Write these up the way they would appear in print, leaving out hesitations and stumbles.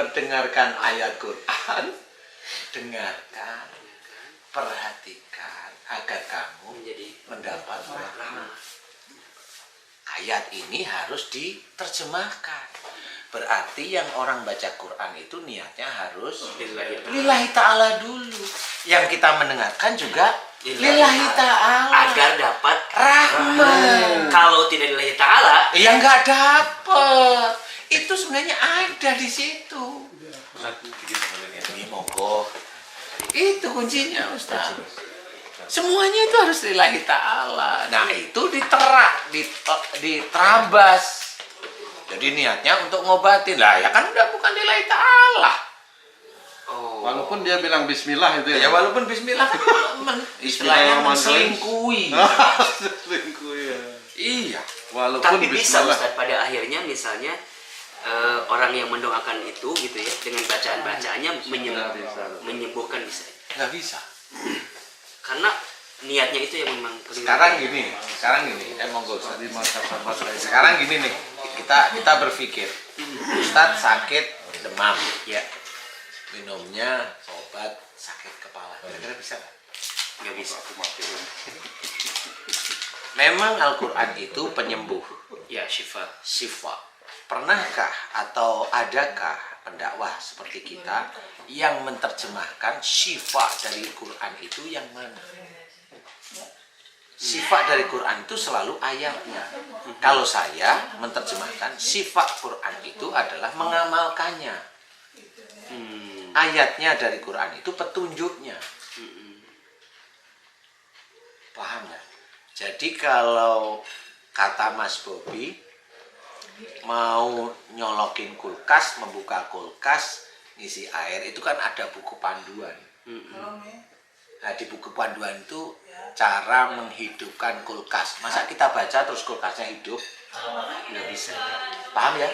memperdengarkan ayat Quran, dengarkan, perhatikan agar kamu mendapat rahmat. Ayat ini harus diterjemahkan. Berarti yang orang baca Quran itu niatnya harus lillahi ta'ala dulu. Yang kita mendengarkan juga lillahi ta'ala. Agar dapat rahmat. Kalau tidak lillahi ta'ala, ya nggak dapat. Itu sebenarnya ada di situ. Ini monggo. Itu kuncinya Ustaz. Semuanya itu harus lillahi ta'ala. Nah itu diterabas. Jadi niatnya untuk ngobatin lah, ya kan udah bukan lillahi ta'ala. Walaupun dia bilang bismillah itu ya. Ya walaupun bismillah kan istilahnya selingkuhi. Selingkuhi ya. Iya. Walaupun tapi bisa bismillah. Ustaz pada akhirnya misalnya orang yang mendoakan itu gitu ya dengan bacaan-bacaannya menyembuhkan bisa. Nggak bisa. Karena niatnya itu yang memang Sekarang gini, monggo Ustaz. Sekarang gini nih, kita berpikir, Ustaz sakit demam, ya minumnya obat sakit kepala, kira-kira bisa nggak? nggak bisa. Memang Al-Quran itu penyembuh, Ya syifa. Pernahkah atau adakah pendakwah seperti kita yang menerjemahkan syifa dari Quran itu yang mana? Sifat dari Quran itu selalu ayatnya. Kalau saya menerjemahkan sifat Quran itu adalah mengamalkannya. Ayatnya dari Quran itu petunjuknya. Paham ya? Jadi kalau kata Mas Bobi mau nyolokin kulkas, membuka kulkas, ngisi air, itu kan ada buku panduan. Nah di buku panduan itu cara menghidupkan kulkas. Masa kita baca terus kulkasnya hidup? Nggak bisa. Paham ya?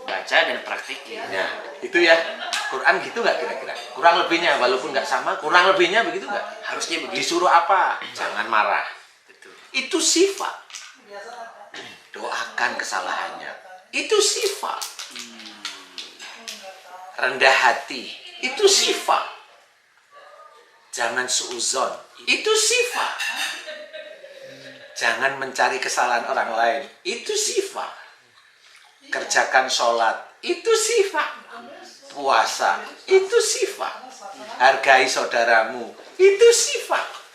Baca dan praktiknya. Ya, itu ya. Quran gitu nggak kira-kira? Kurang lebihnya, walaupun nggak sama, kurang lebihnya begitu nggak? Harusnya begitu. Disuruh apa? Jangan marah. Betul. Itu sifat. Doakan kesalahannya. Itu sifat. Rendah hati. Itu sifat. Jangan suuzon. Itu sifat. Jangan mencari kesalahan orang lain. Itu sifat. Kerjakan sholat. Itu sifat. Puasa. Itu sifat. Hargai saudaramu. Itu sifat.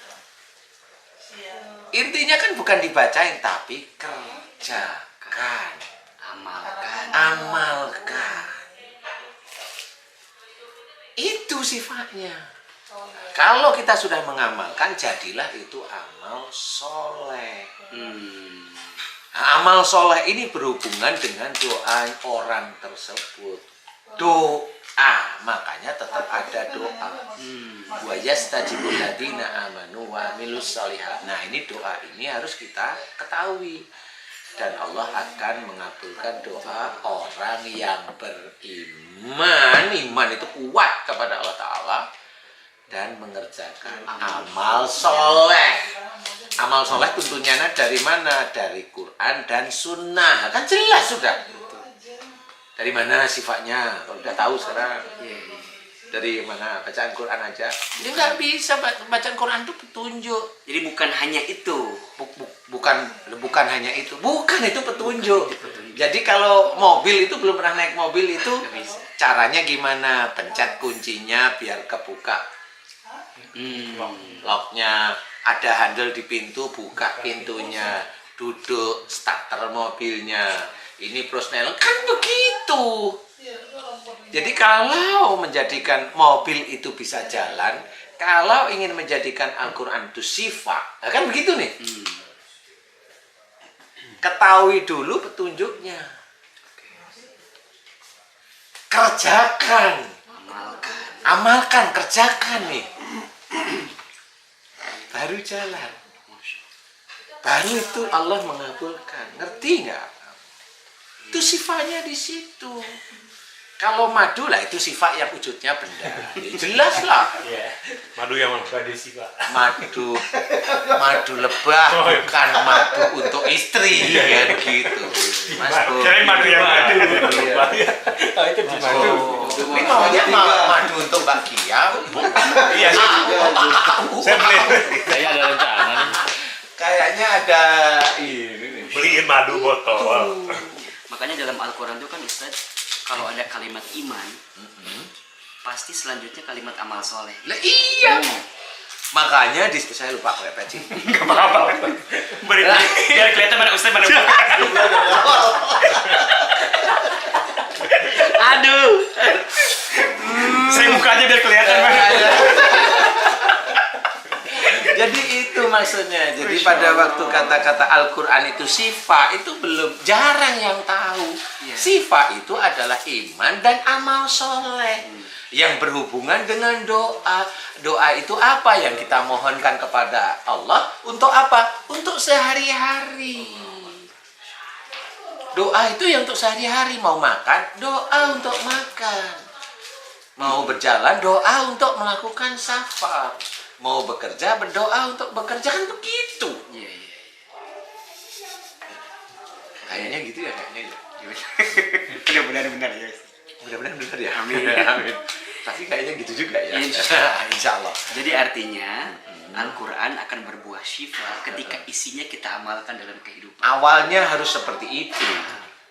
Intinya kan bukan dibacain, tapi kerjakan. Amalkan. Itu sifatnya. Kalau kita sudah mengamalkan, jadilah itu amal soleh. Nah, amal soleh ini berhubungan dengan doa orang tersebut. Doa, makanya tetap ada doa. Wa yastajibul ladzina amanu wa amilus sholihat. Nah, ini doa ini harus kita ketahui. Dan Allah akan mengabulkan doa orang yang beriman. Iman itu kuat kepada Allah Ta'ala. Dan mengerjakan amal soleh. Amal soleh tentunya dari mana? Dari Quran dan Sunnah. Kan jelas sudah. Dari mana sifatnya? Kalau udah tahu sekarang. Dari mana? Bacaan Quran aja. Ini nggak bisa bacaan Quran itu petunjuk. Jadi bukan hanya itu. Bukan hanya itu. Bukan itu petunjuk. Jadi kalau mobil itu belum pernah naik mobil itu caranya gimana? Pencet kuncinya biar kebuka. Locknya, ada handle di pintu, buka pintunya, duduk, starter mobilnya, ini prosnel, kan begitu. Jadi kalau menjadikan mobil itu bisa jalan, kalau ingin menjadikan Al-Quran itu sifat, kan begitu nih. Ketahui dulu petunjuknya, kerjakan, amalkan, kerjakan nih. Baru jalan. Baru itu Allah mengabulkan. Ngerti nggak? Itu sifatnya di situ. Kalau madu lah itu sifat yang wujudnya benda. Ya, jelas lah. Iya. Madu yang mana? Madu sifat. Madu lebah bukan madu untuk istri kan gitu. Mas Bro. Kirain madu yang madu. Oh, itu di madu. Ini maunya madu untuk Mbak Kia. Iya, saya beli. Saya ada rencana nih. Kayaknya ada ini nih. Beliin madu botol. Makanya dalam Al-Quran itu kan Ustaz, kalau ada kalimat iman, pasti selanjutnya kalimat amal soleh. Lah iya. Makanya saya lupa pakai peci. Gak apa-apa. Biar kelihatan mana Ustaz mana bukan. Aduh. Saya mukanya biar kelihatan mana. Jadi itu maksudnya. Jadi pada waktu kata-kata Al-Quran itu sifat itu belum jarang yang tahu. Sifat itu adalah iman dan amal soleh yang berhubungan dengan doa. Doa itu apa yang kita mohonkan kepada Allah untuk apa? Untuk sehari-hari. Doa itu yang untuk sehari-hari. Mau makan, doa untuk makan. Mau berjalan, doa untuk melakukan safar. Mau bekerja, berdoa untuk bekerja, kan begitu. Iya. Kayaknya gitu ya, kayaknya ya. Benar-benar benar ya. Mudah-mudahan benar ya. Amin. Amin. Tapi kayaknya gitu juga ya. Insya Allah. Jadi artinya Al-Quran akan berbuah syifa ketika isinya kita amalkan dalam kehidupan. Awalnya harus seperti itu.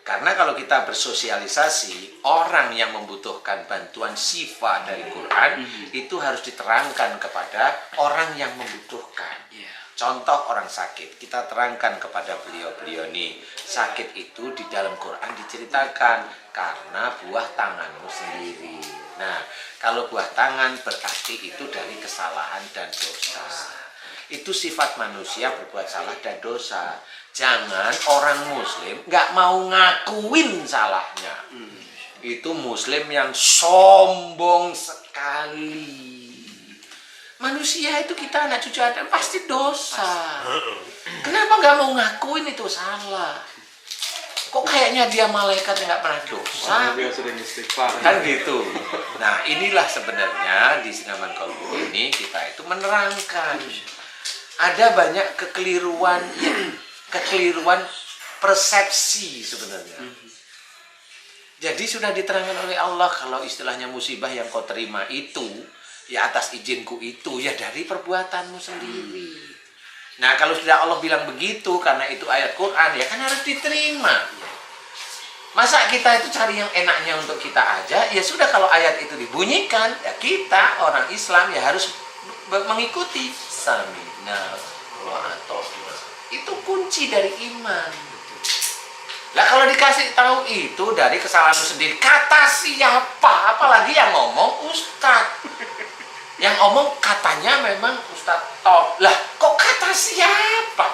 Karena kalau kita bersosialisasi, orang yang membutuhkan bantuan sifat dari Quran, itu harus diterangkan kepada orang yang membutuhkan. Iya. Contoh orang sakit, kita terangkan kepada beliau-beliau nih, sakit itu di dalam Quran diceritakan karena buah tanganmu sendiri. Nah, kalau buah tangan berarti itu dari kesalahan dan dosa. Itu sifat manusia berbuat salah dan dosa. Jangan orang muslim nggak mau ngakuin salahnya. Itu muslim yang sombong sekali. Manusia itu kita anak cucu Adam pasti dosa. Kenapa nggak mau ngakuin itu salah? Kok kayaknya dia malaikat yang nggak pernah dosa? Dia sering istighfar. Kan gitu. Nah, inilah sebenarnya di Sinaman Kolbu ini kita itu menerangkan ada banyak kekeliruan persepsi sebenarnya. Jadi sudah diterangkan oleh Allah kalau istilahnya musibah yang kau terima itu ya atas izinku itu ya dari perbuatanmu sendiri. Nah, kalau sudah Allah bilang begitu karena itu ayat Quran ya kan harus diterima. Masa kita itu cari yang enaknya untuk kita aja? Ya sudah, kalau ayat itu dibunyikan ya kita orang Islam ya harus mengikuti. Samina wa ata'na. Itu kunci dari iman. Lah kalau dikasih tahu itu dari kesalahanmu sendiri, kata siapa? Apalagi yang ngomong ustaz. Yang ngomong katanya memang ustaz top. Lah kok kata siapa?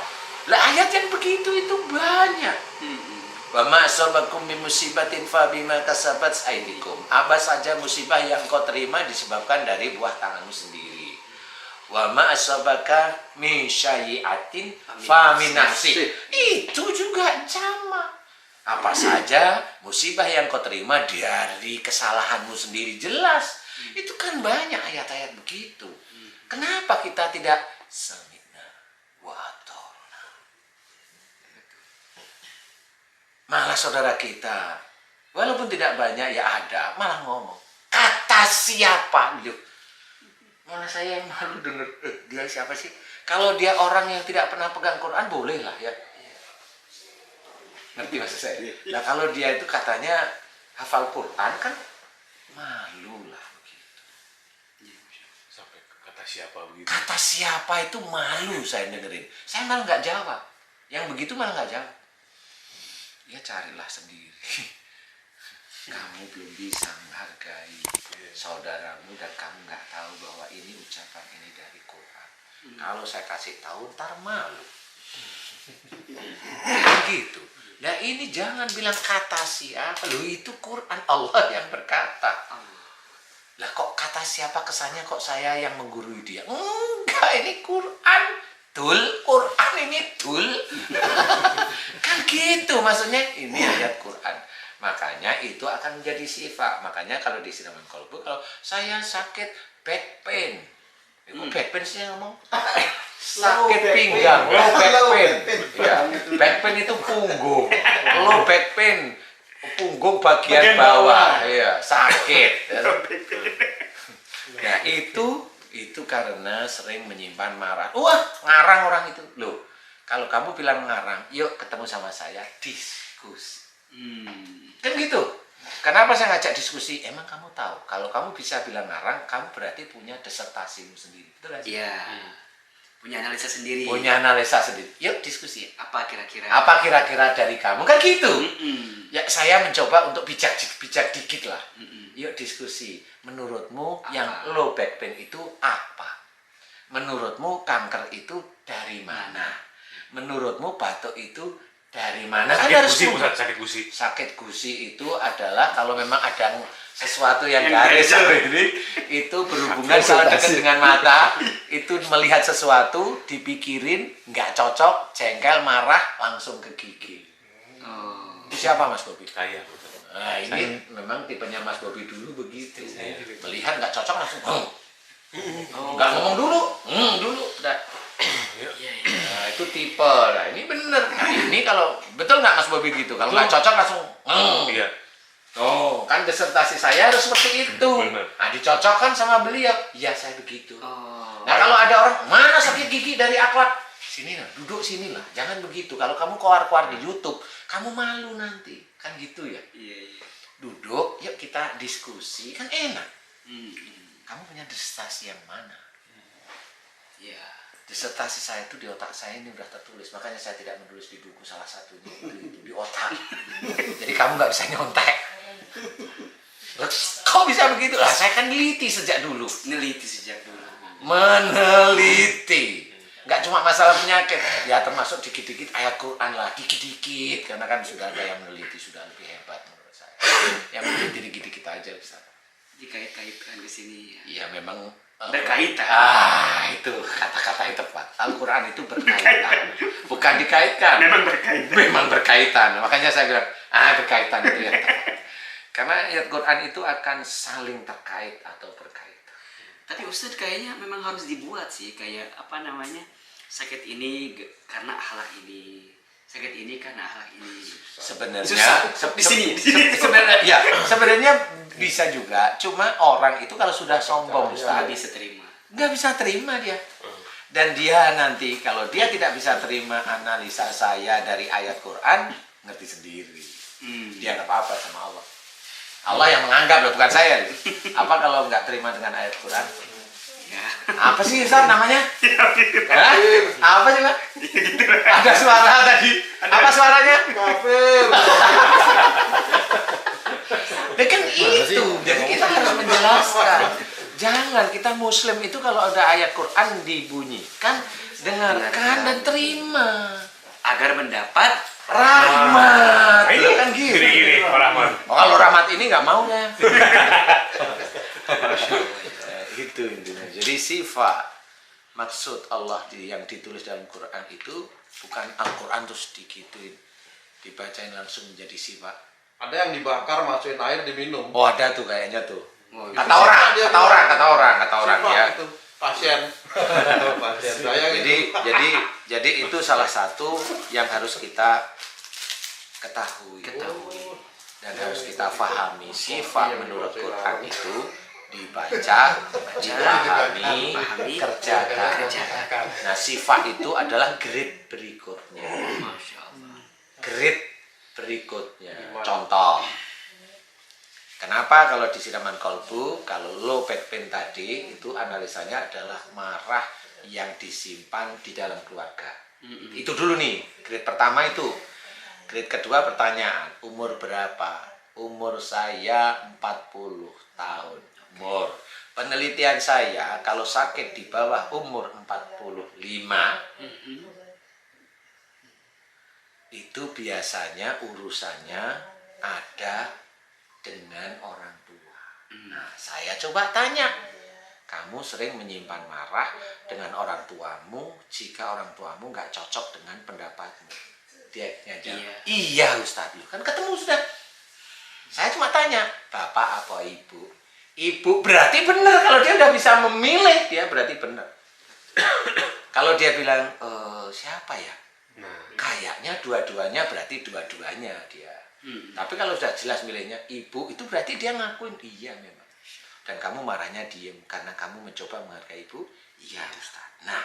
Lah ayat yang begitu itu banyak. Wa ma asabakum min musibatin fa bima kasabat aydikum. Apa saja musibah yang kau terima disebabkan dari buah tanganmu sendiri. Wa ma asabaka min syai'atin fa min nafsik. Itu juga sama. Apa saja musibah yang kau terima dari kesalahanmu sendiri, jelas. Itu kan banyak ayat-ayat begitu. Kenapa kita tidak sami'na wa ata'na? Malah saudara kita, walaupun tidak banyak ya ada, malah ngomong kata siapa? Malah saya yang malu denger, dia siapa sih? Kalau dia orang yang tidak pernah pegang Quran, boleh lah ya. Ngerti maksud saya? Nah kalau dia itu katanya hafal Quran kan malu lah begitu. Sampai kata siapa begitu? Kata siapa itu malu saya dengerin. Saya malah nggak jawab. Yang begitu malah nggak jawab. Ya carilah sendiri. Kamu belum bisa menghargai saudaramu dan kamu nggak tahu bahwa ini ucapan ini dari Quran. Kalau saya kasih tahu ntar malu. Gitu. Nah ini jangan bilang kata siapa. Loh itu Quran, Allah yang berkata. Lah kok kata siapa, kesannya kok saya yang menggurui dia. Enggak, ini Quran. Tul, Quran ini tul. Kan gitu maksudnya. Ini ayat Quran. Makanya itu akan menjadi sifat. Makanya kalau di siraman kolbu, kalau saya sakit back pain, back pain sih yang ngomong sakit pinggang, low back pain. Ya, back pain itu punggung, low back pain punggung bagian bawah, ya sakit. Nah itu karena sering menyimpan marah. Wah, ngarang orang itu. Loh, kalau kamu bilang ngarang, yuk ketemu sama saya, diskusi. Kan gitu. Kenapa saya ngajak diskusi? Emang kamu tahu, kalau kamu bisa bilang ngarang, kamu berarti punya disertasimu sendiri. Betul nggak sih? Iya. Punya analisa sendiri. Punya analisa sendiri. Yuk diskusi. Apa kira-kira? Apa kira-kira dari kamu? Kan gitu. Mm-mm. Ya saya mencoba untuk bijak dikit lah. Mm-mm. Yuk diskusi. Menurutmu Apa? yang low back pain itu apa? Menurutmu kanker itu dari mana? Menurutmu batuk itu dari mana? Kan Sakit harus gusi, ngomong. Ustaz, sakit gusi. Sakit gusi itu adalah kalau memang ada sesuatu yang Yang garis garis. sampai ini, itu berhubungan kalau dekat dengan mata, itu melihat sesuatu, dipikirin, nggak cocok, jengkel, marah, langsung ke gigi. Oh. Itu siapa Mas Bobi? Saya, Ustaz. Nah ini memang tipenya Mas Bobi dulu begitu. Melihat nggak cocok langsung nggak ngomong dulu, dulu udah. Nah, itu tipe. Nah, ini bener. Nah, ini kalau betul nggak Mas Bobi gitu? Kalau nggak cocok langsung Iya. Oh, kan disertasi saya harus seperti itu. Bener. Nah, dicocokkan sama beliau. Iya, saya begitu. Oh. Nah, kalau ada orang, mana sakit gigi dari akhlak? Sini lah, duduk sini lah. Jangan begitu. Kalau kamu keluar-keluar di YouTube, kamu malu nanti. Kan gitu ya. Iya, iya. Duduk, yuk kita diskusi. Kan enak. Mm-mm. Kamu punya disertasi yang mana? Iya. Disertasi saya itu di otak saya ini udah tertulis. Makanya saya tidak menulis di buku, salah satunya itu di otak. Jadi kamu nggak bisa nyontek. Loh, kok bisa begitu? Lah, saya kan neliti sejak dulu. Neliti sejak dulu. Meneliti. Nggak cuma masalah penyakit. Ya termasuk dikit-dikit ayat Quran lah. Dikit-dikit. Karena kan sudah ada yang meneliti. Sudah lebih hebat menurut saya. Yang meneliti dikit-dikit aja bisa. Dikait-kaitkan ke sini ya. Iya memang. Berkaitan. Itu kata-kata yang tepat. Al-Quran itu berkaitan. Bukan dikaitkan. Memang berkaitan. Memang berkaitan. Makanya saya bilang, berkaitan itu yang tepat. Karena ayat Quran itu akan saling terkait atau berkaitan. Tapi Ustadz kayaknya memang harus dibuat sih, kayak apa namanya, sakit ini karena akhlak ini, sakit ini karena akhlak ini. Sebenarnya Susah. Di sini. sebenarnya ya, sebenarnya bisa juga. Cuma orang itu kalau sudah sombong, Nggak Ustaz, bisa terima. nggak bisa terima dia. Dan dia nanti kalau dia tidak bisa terima analisa saya dari ayat Quran, ngerti sendiri. Dia nggak apa-apa sama Allah. Allah yang menganggap loh, bukan saya. Apa kalau nggak terima dengan ayat Quran? Ya. Apa sih Ustaz namanya? Hah? Apa sih Pak? Ada suara tadi. Apa suaranya? Kafir. Nah, kan itu. Jadi kita harus menjelaskan. Jangan kita Muslim itu kalau ada ayat Quran dibunyikan, dengarkan dan terima. Agar mendapat Rahmat. Ini Loh, kan gitu. Gini, Pak Rahman. Oh, kalau rahmat ini nggak mau ya. Itu intinya. Jadi sifat maksud Allah yang ditulis dalam Quran itu bukan Al-Quran terus digituin, dibacain langsung menjadi sifat. Ada yang dibakar, masukin air, diminum. Oh ada tuh kayaknya tuh. Oh, Kata orang Sifat ya. itu pasien. Pasien saya gitu. Jadi itu salah satu yang harus kita ketahui. Dan harus kita pahami. Sifat menurut Quran itu dibaca, dipahami, kerjakan. Nah sifat itu adalah grade berikutnya. Masya Allah. Grade berikutnya. Contoh. Kenapa kalau di siraman kolbu, kalau low back pain tadi itu analisanya adalah marah yang disimpan di dalam keluarga. Itu dulu nih, grade pertama itu. Grade kedua pertanyaan, umur berapa? Umur saya 40 tahun. Umur. Penelitian saya kalau sakit di bawah umur 45 itu biasanya urusannya ada dengan orang tua. Nah, saya coba tanya, kamu sering menyimpan marah dengan orang tuamu jika orang tuamu nggak cocok dengan pendapatmu? Dia jawab, iya Ustadz, kan ketemu sudah. Saya cuma tanya, bapak apa ibu? Ibu berarti benar, kalau dia udah bisa memilih, dia berarti benar. Kalau dia bilang, siapa ya? Kayaknya dua-duanya, berarti dua-duanya dia. Tapi kalau sudah jelas milihnya ibu, itu berarti dia ngakuin, iya memang. Dan kamu marahnya diem, karena kamu mencoba menghargai ibu. Iya Ustaz. Nah,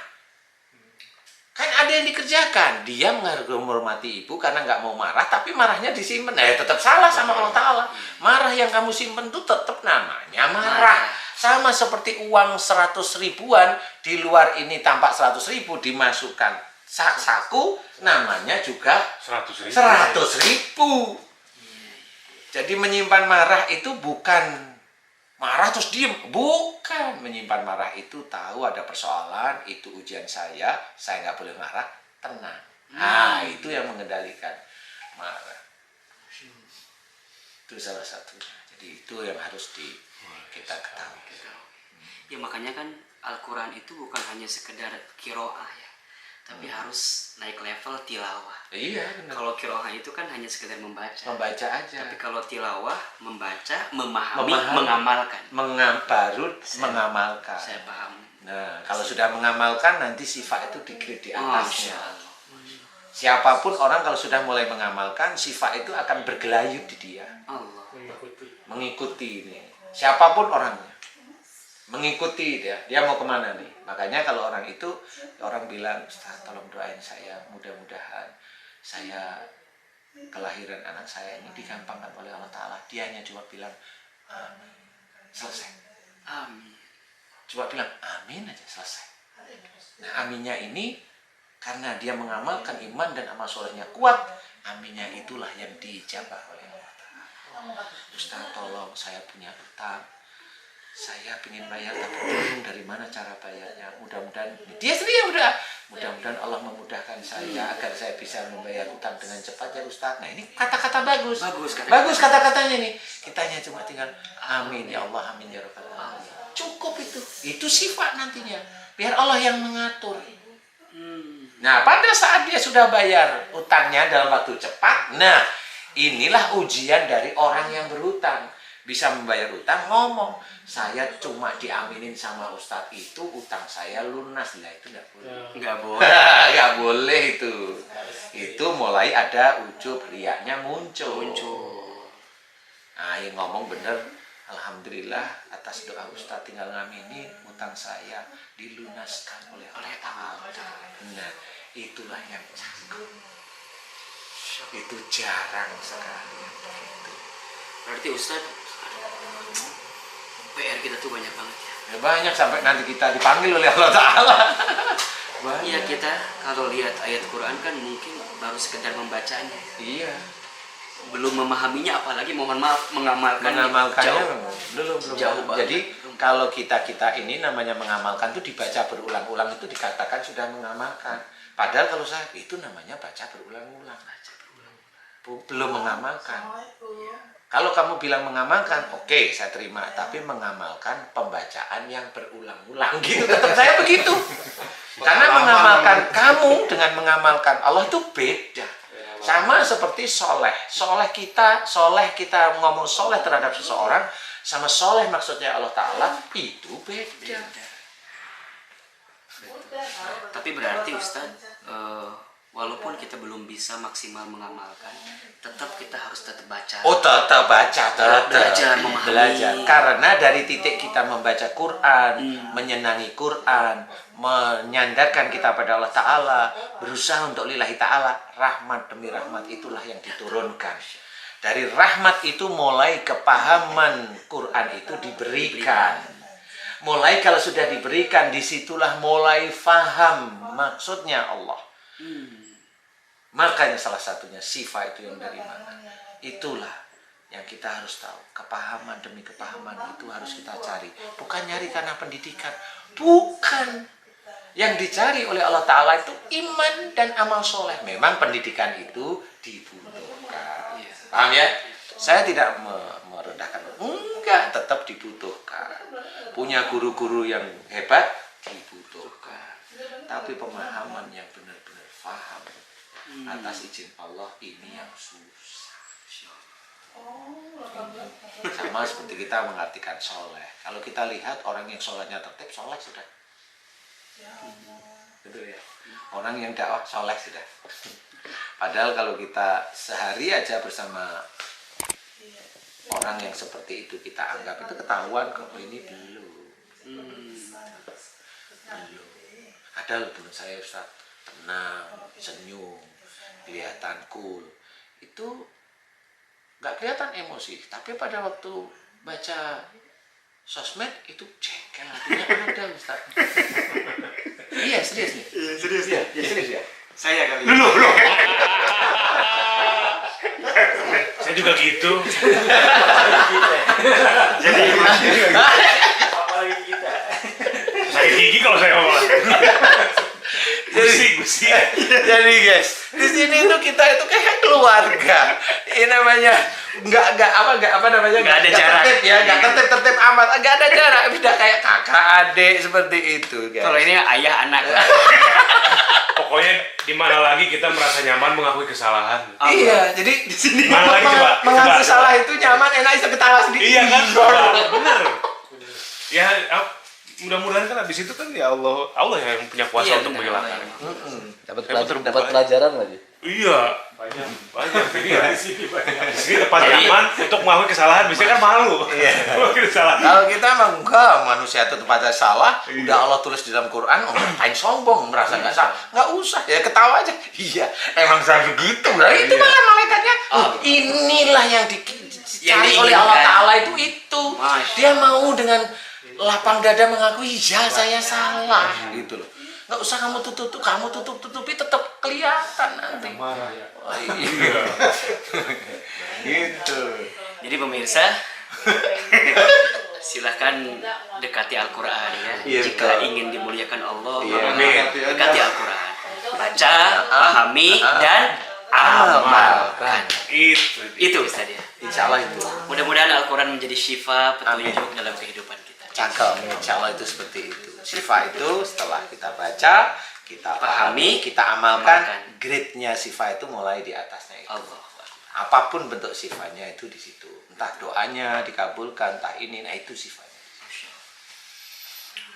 kan ada yang dikerjakan, dia menghormati ibu karena nggak mau marah, tapi marahnya disimpan. Nah, tetap salah sama Allah Ta'ala. Marah yang kamu simpen itu tetap namanya marah. Sama seperti uang 100 ribuan, di luar ini tampak 100 ribu, dimasukkan saku, namanya juga 100 ribu. 100 ribu. Jadi menyimpan marah itu bukan marah terus diem, bukan. Menyimpan marah itu tahu ada persoalan, itu ujian saya nggak boleh marah, tenang. Nah, itu yang mengendalikan marah. Itu salah satunya. Jadi itu yang harus kita ketahui. Ya makanya kan Al-Quran itu bukan hanya sekedar kiroah ya, tapi harus naik level tilawah. Iya, benar. Kalau kiroah itu kan hanya sekedar membaca. Membaca aja. Tapi kalau tilawah, membaca, memahami, mengamalkan. Baru mengamalkan. Saya paham. Nah, kalau sudah mengamalkan, nanti sifat itu di-grade di atasnya. Allah. Siapapun orang kalau sudah mulai mengamalkan, sifat itu akan bergelayut di dia. Allah. Mengikuti ini. Siapapun orangnya. Mengikuti dia mau kemana nih. Makanya kalau orang itu, orang bilang, Ustaz tolong doain saya, mudah-mudahan saya kelahiran anak saya ini digampangkan oleh Allah Ta'ala. Dia hanya cuma bilang amin, selesai. Amin. Cuma bilang amin aja, selesai. Nah, aminnya ini karena dia mengamalkan iman dan amal solehnya kuat, aminnya itulah yang dijabah oleh Allah Ta'ala. Ustaz tolong, saya punya utang, saya ingin bayar tapi bingung dari mana cara bayarnya. Mudah-mudahan dia sendiri udah, mudah-mudahan Allah memudahkan saya agar saya bisa membayar utang dengan cepat ya Ustaz. Nah, ini kata-kata bagus. Bagus kata-katanya nih. Kita hanya cuma tinggal amin ya Allah, amin ya rabbal alamin. Cukup itu. Itu sifat nantinya. Biar Allah yang mengatur. Nah, pada saat dia sudah bayar utangnya dalam waktu cepat, nah, inilah ujian dari orang yang berutang. Bisa membayar utang, ngomong, saya cuma diaminin sama Ustadz itu, utang saya lunas. Lah itu nggak boleh. Nggak boleh. Nggak boleh itu. Itu mulai ada ujub riaknya muncul. Nah, yang ngomong bener, alhamdulillah atas doa Ustadz tinggal ngaminin utang saya dilunaskan oleh Allah. Nah, itulah yang cakep. Itu jarang sekali yang begitu. Berarti Ustadz, PR kita tuh banyak banget ya. Ya banyak sampai nanti kita dipanggil oleh Allah Ta'ala. Iya, kita kalau lihat ayat Quran kan mungkin baru sekedar membacanya. Iya. Belum memahaminya, apalagi mohon maaf mengamalkannya. Mengamalkannya belum. Jauh banget. Jadi kalau kita ini namanya mengamalkan itu dibaca berulang-ulang itu dikatakan sudah mengamalkan. Padahal kalau saya itu namanya baca berulang-ulang. Belum mengamalkan. Kalau kamu bilang mengamalkan, oke, saya terima. Tapi mengamalkan pembacaan yang berulang-ulang gitu. Tetap saya begitu. Karena mengamalkan kamu dengan mengamalkan Allah itu beda. Sama seperti soleh. Soleh kita ngomong soleh terhadap seseorang, sama soleh maksudnya Allah Ta'ala, itu beda. Tapi berarti Ustadz, walaupun kita belum bisa maksimal mengamalkan, tetap kita harus tetap baca. Oh, tetap baca, tetap belajar, memahami. Belajar. Karena dari titik kita membaca Quran, menyenangi Quran, menyandarkan kita pada Allah Ta'ala, berusaha untuk lillahi ta'ala, rahmat demi rahmat itulah yang diturunkan. Dari rahmat itu mulai kepahaman Quran itu diberikan. Mulai kalau sudah diberikan, disitulah mulai faham maksudnya Allah. Makanya salah satunya sifat itu yang dari mana? Itulah yang kita harus tahu. Kepahaman demi kepahaman itu harus kita cari. Bukan nyari karena pendidikan. Bukan. Yang dicari oleh Allah Ta'ala itu iman dan amal soleh. Memang pendidikan itu dibutuhkan. Paham ya? Saya tidak merendahkan. Enggak, tetap dibutuhkan. Punya guru-guru yang hebat, dibutuhkan. Tapi pemahaman yang benar-benar faham atas izin Allah ini yang susah. Sama seperti kita mengartikan soleh. Kalau kita lihat orang yang solehnya tertib, soleh sudah. Betul ya. Orang yang dakwah soleh sudah. Padahal kalau kita sehari aja bersama orang yang seperti itu kita anggap itu ketahuan kok ini belum. Ada loh teman saya Ustaz, tenang, senyum, kelihatan cool. Itu nggak kelihatan emosi, tapi pada waktu baca sosmed itu jengkel hatinya ada Ustaz. Iya serius nih. Iya, serius ya. Iya serius ya. Saya kali. Loh. Saya juga gitu. Jadi Apalagi kita. sakit gigi kalau saya ngomong. Gusi. Jadi guys, di sini tuh kita itu kayak keluarga. Ini namanya nggak Nggak ada jarak. tertib ya, nggak tertib amat, nggak ada jarak. Tidak kayak kakak adik seperti itu guys. Kalau ini ayah anak. Pokoknya di mana lagi kita merasa nyaman mengakui kesalahan. Iya, jadi di sini Mana lagi coba? mengaku Coba. salah itu nyaman, enak bisa ketawa sendiri. Iya kan? Bener. Ya, mudah-mudahan kan habis itu kan ya Allah yang punya kuasa Iya, untuk benar, menghilangkan. Dapat pelajaran lagi. Iya, banyak. Iya. Di sini tempat nyaman untuk mengakui kesalahan, biasanya kan malu. Iya. Mengakui kesalahan. Kalau kita emang enggak, manusia itu tempatnya salah, udah Allah tulis di dalam Quran, ngapain sombong, merasa nggak salah, nggak usah, ya ketawa aja. Iya, emang saya begitu. Nah itu malah malaikatnya, inilah yang dicari oleh Allah Ta'ala itu. Dia mau dengan lapang dada mengakui, ya saya salah, gitu loh. Nggak usah kamu tutupi tetap kelihatan nanti. Marah ya. Oh, iya. Gitu. Jadi pemirsa, silahkan dekati Al-Quran ya. Iya, Jika betul. ingin dimuliakan Allah, Iya, maka amin. dekati Al-Quran. Baca, pahami, dan amalkan. Itu. Itu Ustaz ya. Insya Allah itu. Mudah-mudahan Al-Quran menjadi syifa petunjuk dalam kehidupan kita. Cakep, insya Allah itu seperti itu. Syifa itu setelah kita baca, kita pahami, kita amalkan, grade-nya syifa itu mulai di atasnya itu. Allah. Apapun bentuk sifanya itu di situ. Entah doanya dikabulkan, entah ini, nah itu sifanya.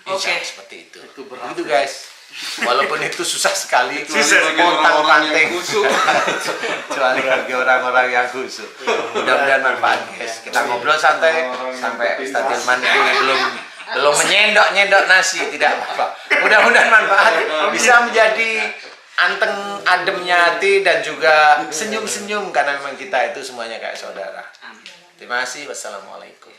Insya Oke. Allah seperti itu. Itu guys. Walaupun itu susah sekali, Susah bagi pontang orang-orang panting. yang khusyuk. Kecuali bagi orang-orang yang khusyuk. Mudah-mudahan manfaat guys. Kita ngobrol santai sampai Ustaz Hilman itu belum menyendok nasi, tidak apa-apa. Mudah-mudahan manfaat, bisa menjadi anteng ademnya hati dan juga senyum-senyum karena memang kita itu semuanya kayak saudara. Amin. Terima kasih. Wassalamualaikum.